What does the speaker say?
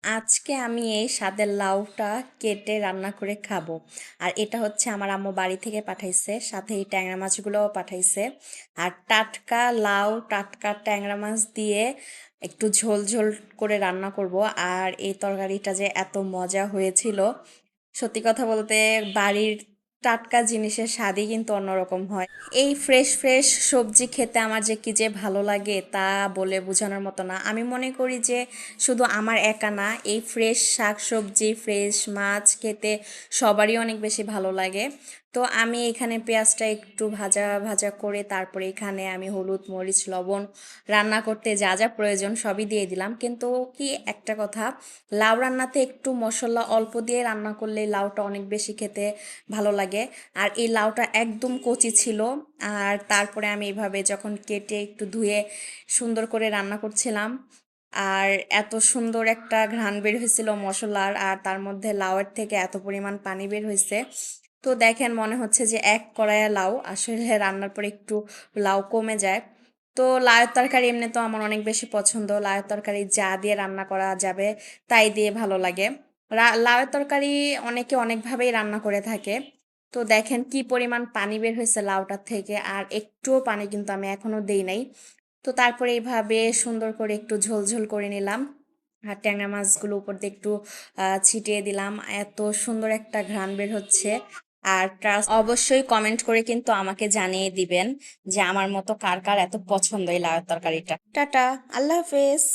আজকে আমি এই স্বাদের লাউটা কেটে রান্না করে খাবো। আর এটা হচ্ছে আমার আম্মু বাড়ি থেকে পাঠাইছে, সাথে এই ট্যাংরা মাছগুলোও পাঠাইছে। আর টাটকা লাউ, টাটকা ট্যাংরা মাছ দিয়ে একটু ঝোল ঝোল করে রান্না করব। আর এই তরকারিটা যে এত মজা হয়েছিল, সত্যি কথা বলতে বাড়ির টাটকা জিনিসের স্বাদই কিন্তু অন্যরকম হয়। এই ফ্রেশ ফ্রেশ সবজি খেতে আমার যে কি যে ভালো লাগে তা বলে বোঝানোর মতো না। আমি মনে করি যে শুধু আমার একা না, এই ফ্রেশ শাক সবজি, ফ্রেশ মাছ খেতে সবারই অনেক বেশি ভালো লাগে। তো আমি এখানে পেঁয়াজটা একটু ভাজা ভাজা করে তারপরে এখানে আমি হলুদ মরিচ লবণ রান্না করতে যা যা প্রয়োজন সবই দিয়ে দিলাম। কিন্তু কি একটা কথা, লাউ রান্নাতে একটু মশলা অল্প দিয়ে রান্না করলে লাউটা অনেক বেশি খেতে ভালো লাগে। আর এই লাউটা একদম কচি ছিল। আর তারপরে আমি এইভাবে যখন কেটে একটু ধুয়ে সুন্দর করে রান্না করছিলাম, আর এত সুন্দর একটা ঘ্রাণ বের হয়েছিল মশলার, আর তার মধ্যে লাউয়ের থেকে এত পরিমাণ পানি বের হয়েছে। তো দেখেন মনে হচ্ছে যে এক কড়াইয়া লাউ, আসলে রান্নার পরে একটু লাউ কমে যায়। তো লাউয়ের তরকারি এমনি তো আমার অনেক বেশি পছন্দ। লাউয়ের তরকারি যা দিয়ে রান্না করা যাবে তাই দিয়ে ভালো লাগে। লাউয়ের তরকারি অনেকে অনেকভাবেই রান্না করে থাকে। তো দেখেন কি পরিমাণ পানি বের হয়েছে লাউটার থেকে, আর একটুও পানি কিন্তু আমি এখনো দেই নাই। তো তারপরে এইভাবে সুন্দর করে একটু ঝোল ঝোল করে নিলাম। আর ট্যাংরা মাছগুলো উপর দিয়ে একটু ছিটিয়ে দিলাম। এত সুন্দর একটা ঘ্রাণ বের হচ্ছে। আর অবশ্যই কমেন্ট করে কিন্তু আমাকে জানিয়ে দিবেন যে আমার মতো কার কার এত পছন্দ এই লাউয়ের তরকারিটা। টাটা, আল্লাহ হাফেজ।